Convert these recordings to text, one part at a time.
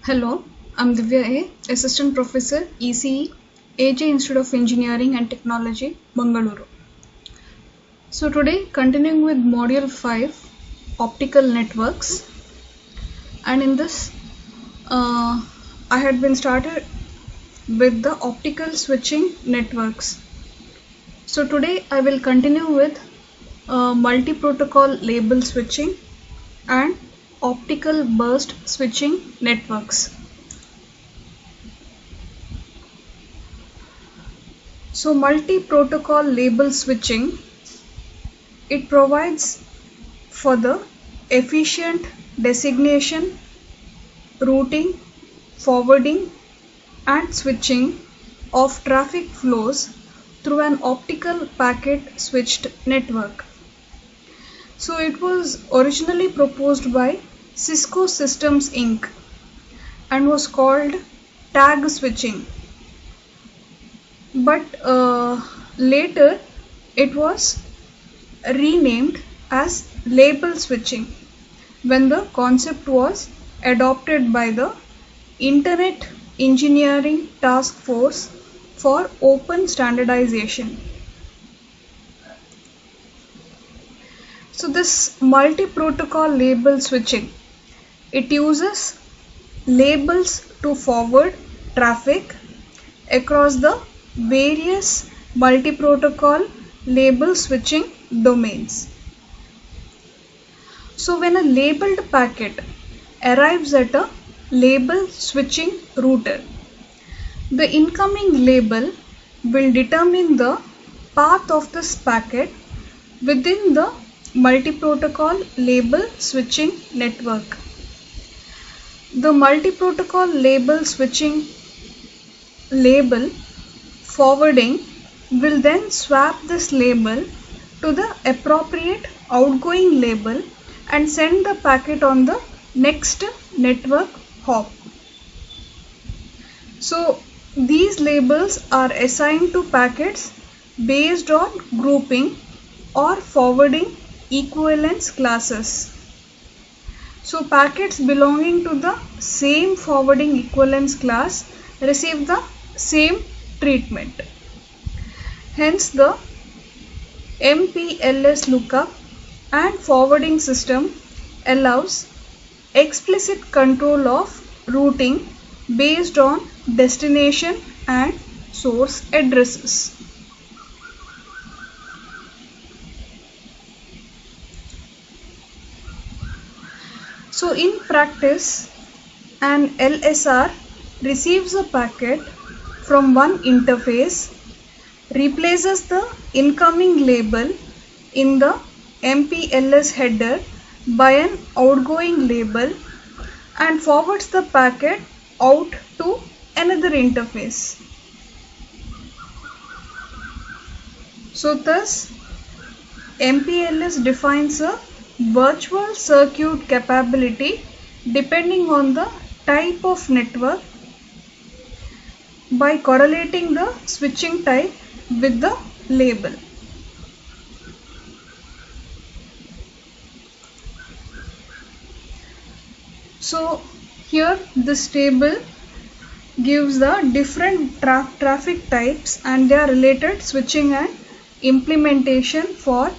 Hello, I'm Divya A, Assistant Professor, ECE, AJ Institute of Engineering and Technology, Bangalore. So today, continuing with Module 5, Optical Networks, and in this, I had been started with the optical switching networks. So today, I will continue with multi-protocol label switching and optical burst switching networks. So multi-protocol label switching, it provides for the efficient designation, routing, forwarding and switching of traffic flows through an optical packet switched network. So it was originally proposed by Cisco Systems Inc. and was called tag switching. But later it was renamed as label switching when the concept was adopted by the Internet Engineering Task Force for Open Standardization. So this multi-protocol label switching, it uses labels to forward traffic across the various multi-protocol label switching domains. So when a labeled packet arrives at a label switching router, the incoming label will determine the path of this packet within the multi-protocol label switching network. The multi-protocol label switching label forwarding will then swap this label to the appropriate outgoing label and send the packet on the next network hop. So these labels are assigned to packets based on grouping or forwarding equivalence classes. So packets belonging to the same forwarding equivalence class receive the same treatment. Hence the MPLS lookup and forwarding system allows explicit control of routing based on destination and source addresses. So in practice, an LSR receives a packet from one interface, replaces the incoming label in the MPLS header by an outgoing label and forwards the packet out to another interface. So thus, MPLS defines a virtual circuit capability depending on the type of network by correlating the switching type with the label. So here this table gives the different traffic types and their related switching and implementation for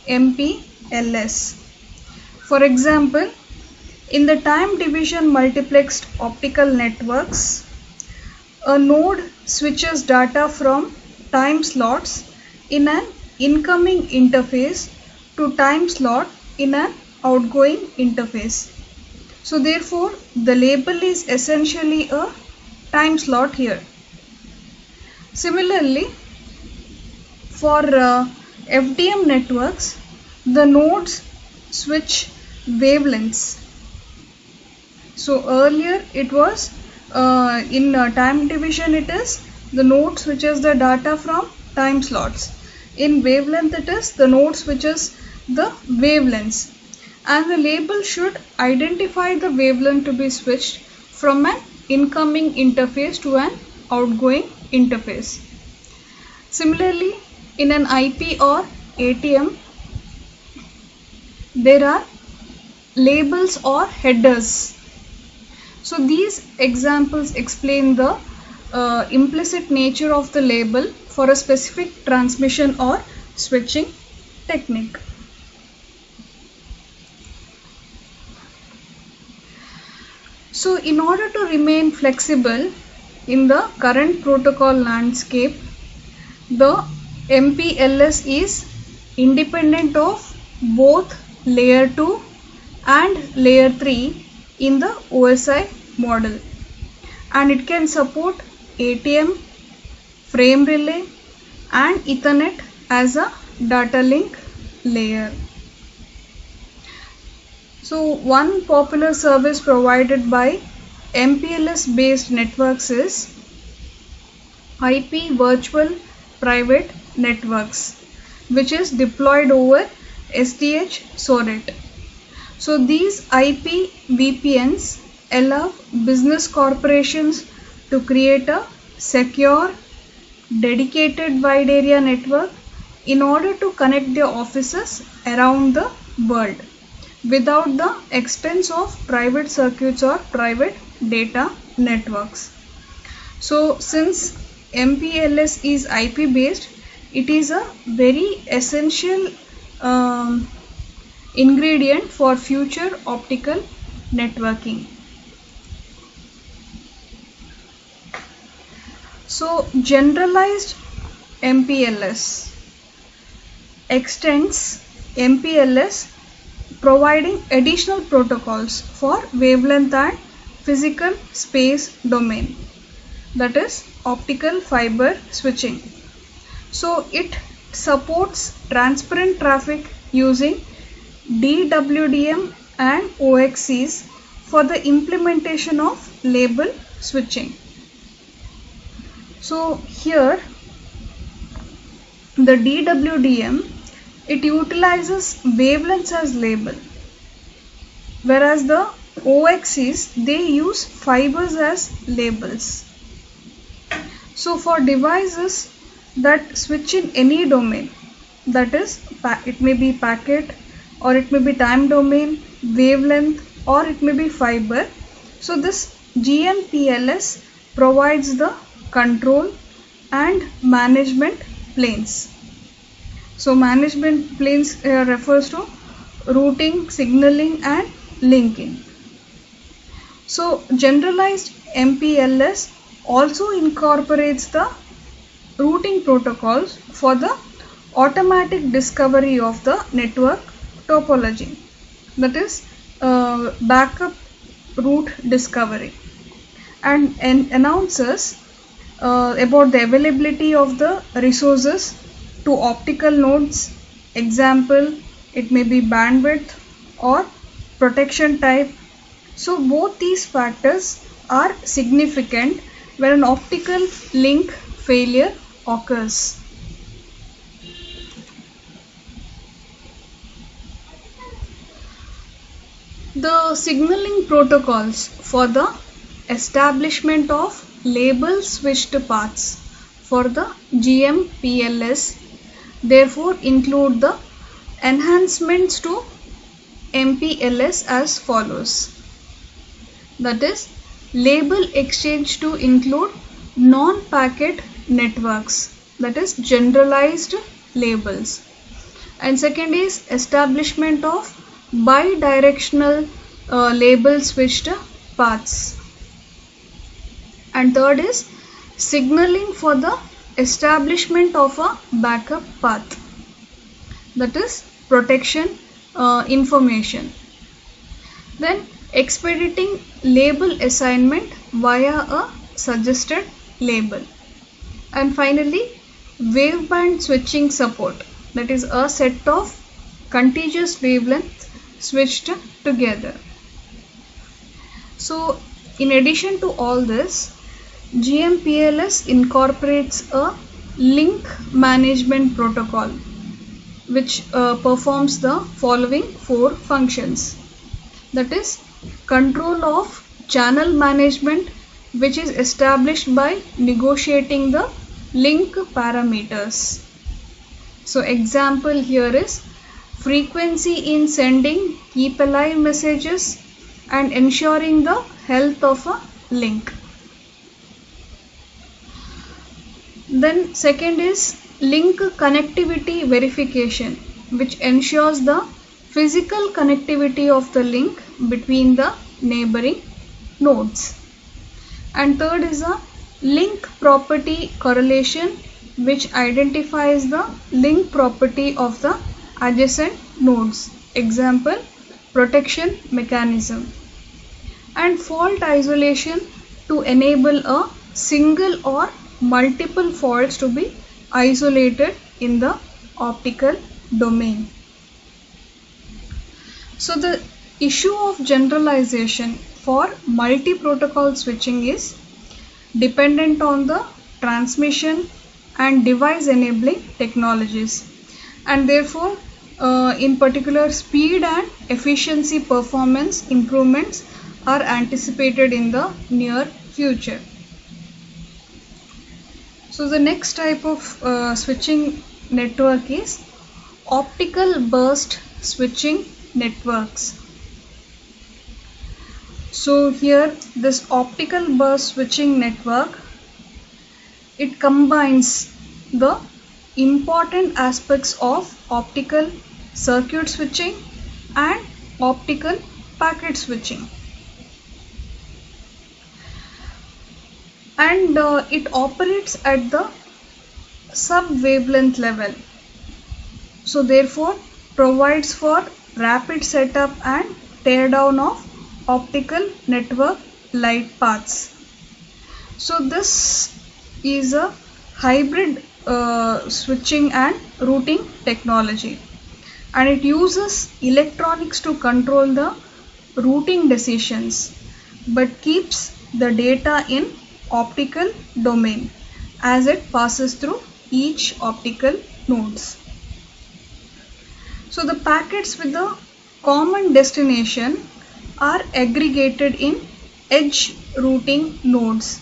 MPLS. For example, in the time division multiplexed optical networks, a node switches data from time slots in an incoming interface to time slot in an outgoing interface. So therefore, the label is essentially a time slot here. Similarly, for FDM networks, the nodes switch wavelengths. So earlier it was in time division, it is the node switches the data from time slots. In wavelength, it is the node switches the wavelengths, and the label should identify the wavelength to be switched from an incoming interface to an outgoing interface. Similarly, in an IP or ATM, there are labels or headers. So these examples explain the implicit nature of the label for a specific transmission or switching technique. So in order to remain flexible in the current protocol landscape, the MPLS is independent of both layer 2 and layer 3 in the OSI model, and it can support ATM, frame relay and Ethernet as a data link layer. So one popular service provided by MPLS based networks is IP Virtual Private Networks, which is deployed over SDH SORET. So these IP VPNs allow business corporations to create a secure, dedicated wide area network in order to connect their offices around the world without the expense of private circuits or private data networks. So since MPLS is IP based, it is a very essential ingredient for future optical networking. So generalized MPLS extends MPLS providing additional protocols for wavelength and physical space domain, that is optical fiber switching. So it supports transparent traffic using DWDM and OXCs for the implementation of label switching. So here the DWDM, it utilizes wavelengths as label, whereas the OXCs, they use fibers as labels. So for devices that switch in any domain, that is it may be packet or it may be time domain, wavelength or it may be fiber, so this GMPLS provides the control and management planes. So management planes refers to routing, signaling and linking. So generalized MPLS also incorporates the routing protocols for the automatic discovery of the network topology, that is backup route discovery, and announces about the availability of the resources to optical nodes. Example, it may be bandwidth or protection type. So both these factors are significant when an optical link failure occurs. The signaling protocols for the establishment of label switched paths for the GMPLS therefore include the enhancements to MPLS as follows. That is, label exchange to include non-packet networks, that is generalized labels. And second is establishment of bidirectional label switched paths. And third is signaling for the establishment of a backup path, that is protection information. Then expediting label assignment via a suggested label. And finally waveband switching support, that is a set of contiguous wavelengths switched together. So in addition to all this, GMPLS incorporates a link management protocol which performs the following 4 functions. That is control of channel management, which is established by negotiating the link parameters. So example here is frequency in sending keep alive messages and ensuring the health of a link. Then second is link connectivity verification, which ensures the physical connectivity of the link between the neighboring nodes. And third is a link property correlation, which identifies the link property of the adjacent nodes. Example, protection mechanism. And fault isolation to enable a single or multiple faults to be isolated in the optical domain. So the issue of generalization for multi-protocol switching is dependent on the transmission and device enabling technologies, and therefore in particular speed and efficiency performance improvements are anticipated in the near future. So the next type of switching network is optical burst switching networks. So here this optical burst switching network, it combines the important aspects of optical circuit switching and optical packet switching, and it operates at the sub-wavelength level. So therefore provides for rapid setup and teardown of optical network light paths. So this is a hybrid switching and routing technology, and it uses electronics to control the routing decisions but keeps the data in optical domain as it passes through each optical nodes. So the packets with a common destination are aggregated in edge routing nodes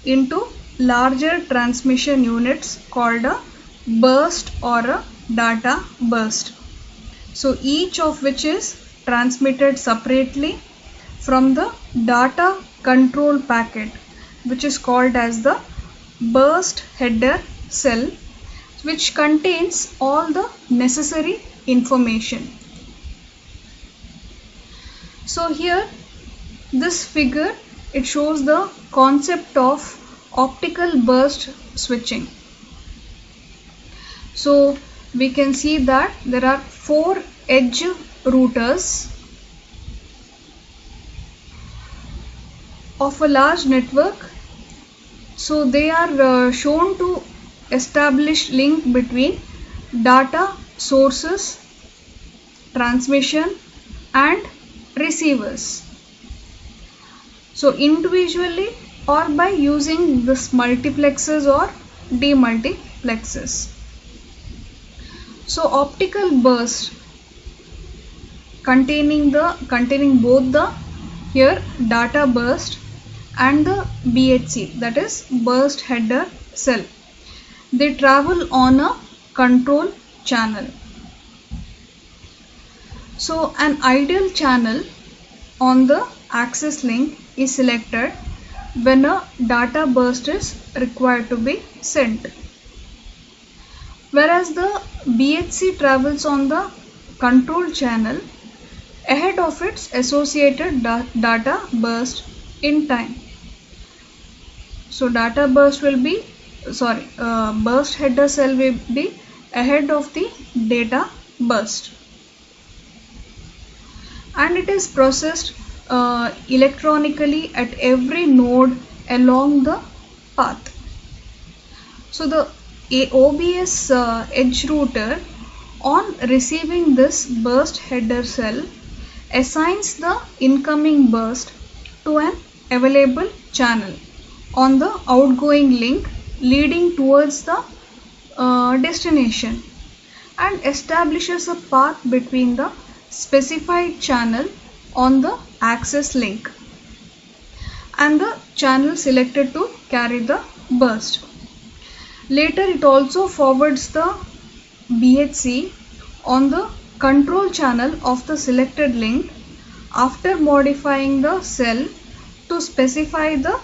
into larger transmission units called a burst or a data burst. So each of which is transmitted separately from the data control packet, which is called as the burst header cell, which contains all the necessary information. So here this figure, it shows the concept of optical burst switching. So we can see that there are 4 edge routers of a large network. So they are shown to establish link between data sources, transmission and receivers. So individually or by using this multiplexers or demultiplexers. So optical burst containing both the here data burst and the BHC, that is burst header cell. They travel on a control channel. So an ideal channel on the access link is selected when a data burst is required to be sent, whereas the BHC travels on the control channel ahead of its associated data burst in time. So data burst will be burst header cell will be ahead of the data burst, and it is processed electronically at every node along the path. So the OBS edge router, on receiving this burst header cell, assigns the incoming burst to an available channel on the outgoing link leading towards the destination, and establishes a path between the specified channel on the access link and the channel selected to carry the burst. Later it also forwards the BHC on the control channel of the selected link after modifying the cell to specify the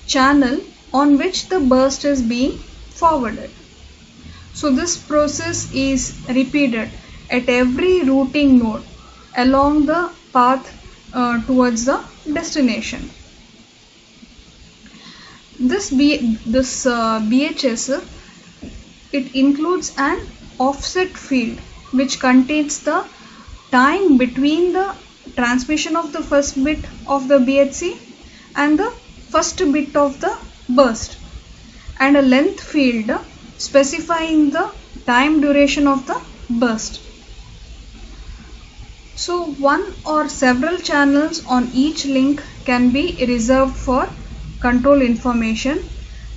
channel on which the burst is being forwarded. So this process is repeated at every routing node along the path towards the destination. This BHS, it includes an offset field which contains the time between the transmission of the first bit of the BHC and the first bit of the burst, and a length field specifying the time duration of the burst. So one or several channels on each link can be reserved for control information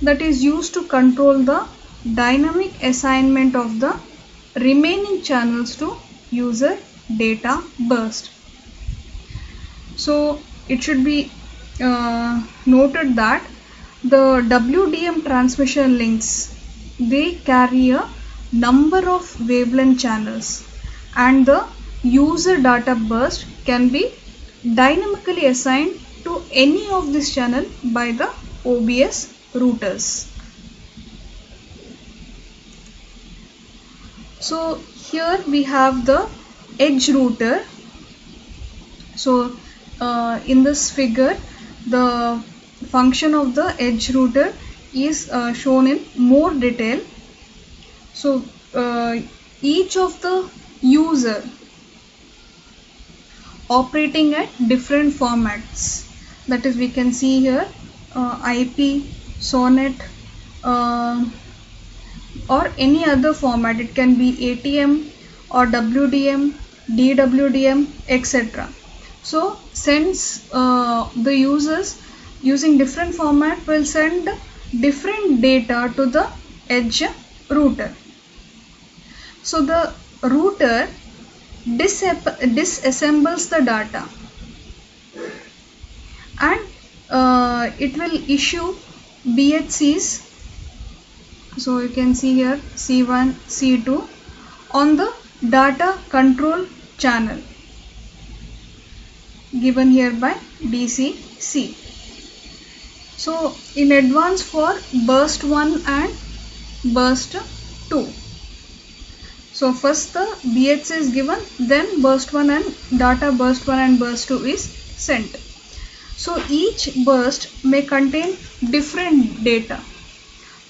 that is used to control the dynamic assignment of the remaining channels to user data burst. So it should be noted that the WDM transmission links, they carry a number of wavelength channels, and the user data burst can be dynamically assigned to any of this channel by the OBS routers. So here we have the edge router. So in this figure, the function of the edge router is shown in more detail. So each of the user operating at different formats, that is, we can see here IP, SONET, or any other format. It can be ATM or WDM, DWDM, etc. So since the users using different format will send different data to the edge router. So the router disassembles the data, and it will issue BHCs. So you can see here C1, C2 on the data control channel given here by DCC. So in advance for burst 1 and burst 2. So first the BHC is given, then burst 1 and data burst 1 and burst 2 is sent. So each burst may contain different data.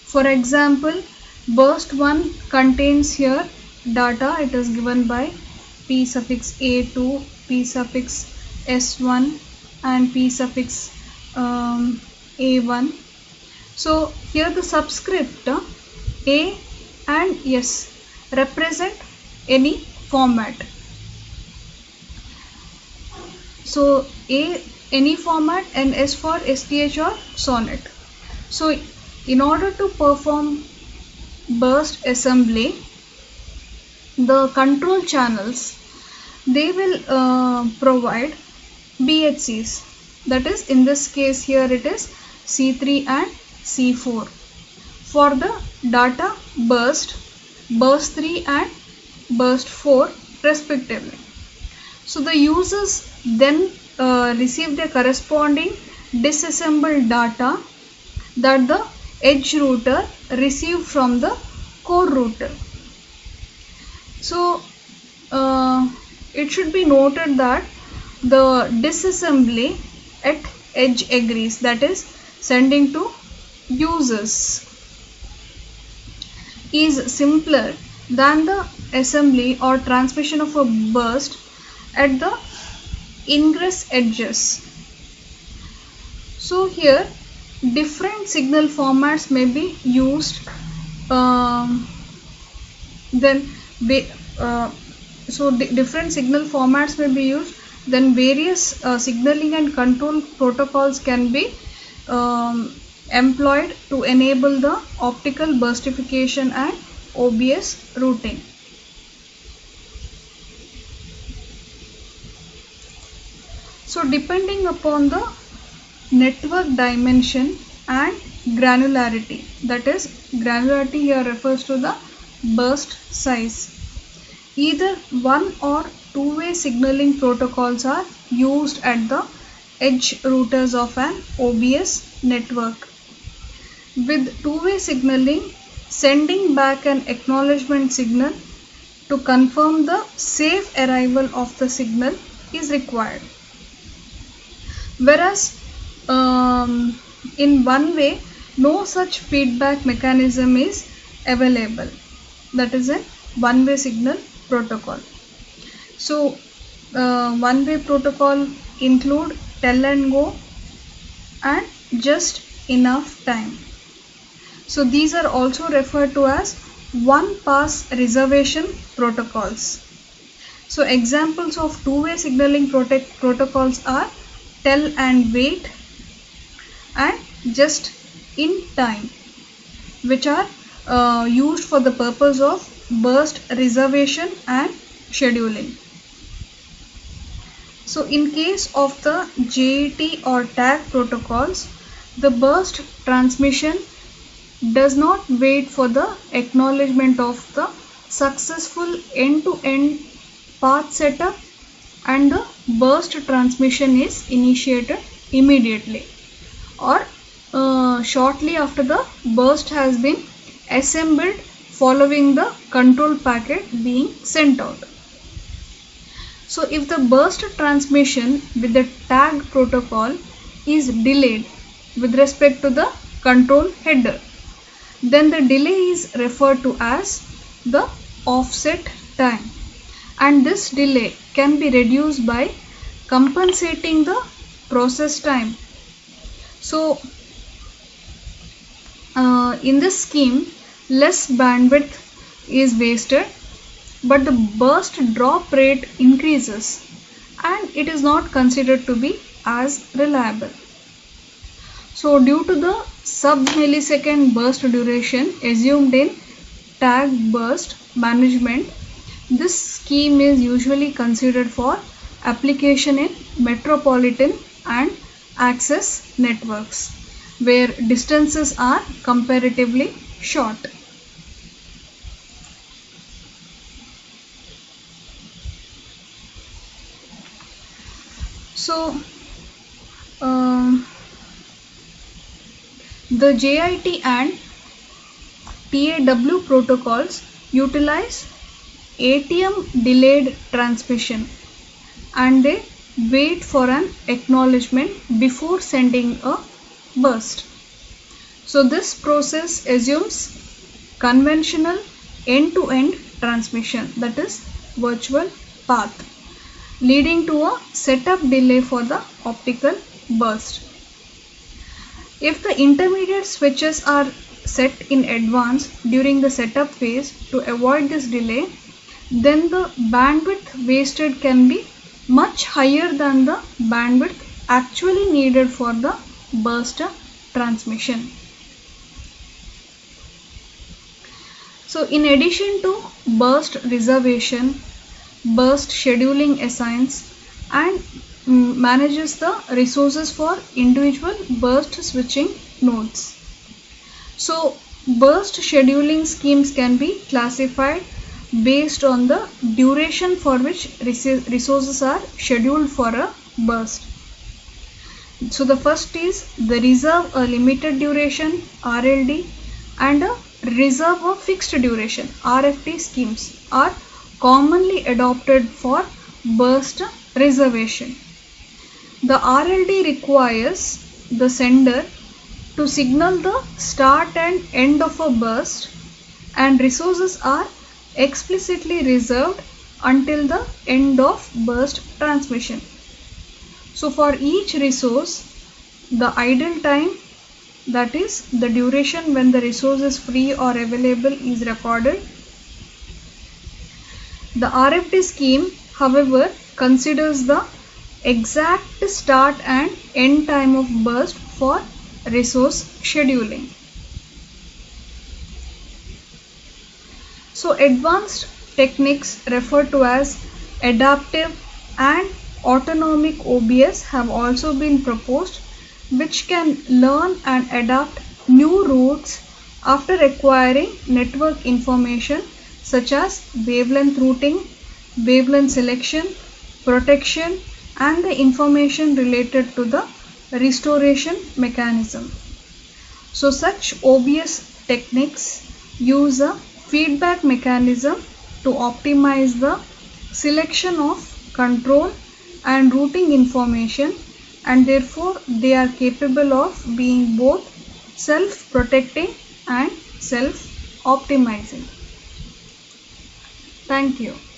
For example, burst 1 contains here data. It is given by P suffix A2, P suffix S1 and P suffix A1. So here the subscript A and S represent any format. So A any format and S for SPH or SONET. So in order to perform burst assembly, the control channels, they will provide BHCs. That is, in this case here it is C3 and C4 for the data burst 3 and burst 4 respectively. So the users then receive their corresponding disassembled data that the edge router received from the core router. So it should be noted that the disassembly at edge agrees, that is sending to users, is simpler than the assembly or transmission of a burst at the ingress edges. So here different signal formats may be used. Different signal formats may be used. Then various signaling and control protocols can be employed to enable the optical burstification and OBS routing. So depending upon the network dimension and granularity, that is, granularity here refers to the burst size, either one or two-way signaling protocols are used at the edge routers of an OBS network. With two-way signaling, sending back an acknowledgement signal to confirm the safe arrival of the signal is required. Whereas in one way, no such feedback mechanism is available. That is a one-way signal protocol. So one-way protocol include tell and go and just enough time. So these are also referred to as one pass reservation protocols. So examples of two-way signaling protocols are tell and wait and just in time, which are used for the purpose of burst reservation and scheduling. So in case of the JET or tag protocols, the burst transmission does not wait for the acknowledgement of the successful end-to-end path setup, and the burst transmission is initiated immediately or shortly after the burst has been assembled following the control packet being sent out. So if the burst transmission with the tag protocol is delayed with respect to the control header, then the delay is referred to as the offset time, and this delay can be reduced by compensating the process time. So in this scheme, less bandwidth is wasted, but the burst drop rate increases and it is not considered to be as reliable. So due to the sub-millisecond burst duration assumed in tag burst management, this scheme is usually considered for application in metropolitan and access networks, where distances are comparatively short. So the JIT and TAW protocols utilize ATM delayed transmission, and they wait for an acknowledgement before sending a burst. So this process assumes conventional end-to-end transmission, that is virtual path, leading to a setup delay for the optical burst. If the intermediate switches are set in advance during the setup phase to avoid this delay, then the bandwidth wasted can be much higher than the bandwidth actually needed for the burst transmission. So in addition to burst reservation, burst scheduling assigns and manages the resources for individual burst switching nodes. So burst scheduling schemes can be classified based on the duration for which resources are scheduled for a burst. So the first is the reserve a limited duration RLD and a reserve a fixed duration RFD schemes are commonly adopted for burst reservation. The RLD requires the sender to signal the start and end of a burst, and resources are explicitly reserved until the end of burst transmission. So for each resource, the idle time, that is the duration when the resource is free or available, is recorded. The RFD scheme, however, considers the exact start and end time of burst for resource scheduling. So advanced techniques referred to as adaptive and autonomic OBS have also been proposed, which can learn and adapt new routes after acquiring network information such as wavelength routing, wavelength selection, protection and the information related to the restoration mechanism. So such OBS techniques use a feedback mechanism to optimize the selection of control and routing information, and therefore they are capable of being both self-protecting and self-optimizing. Thank you.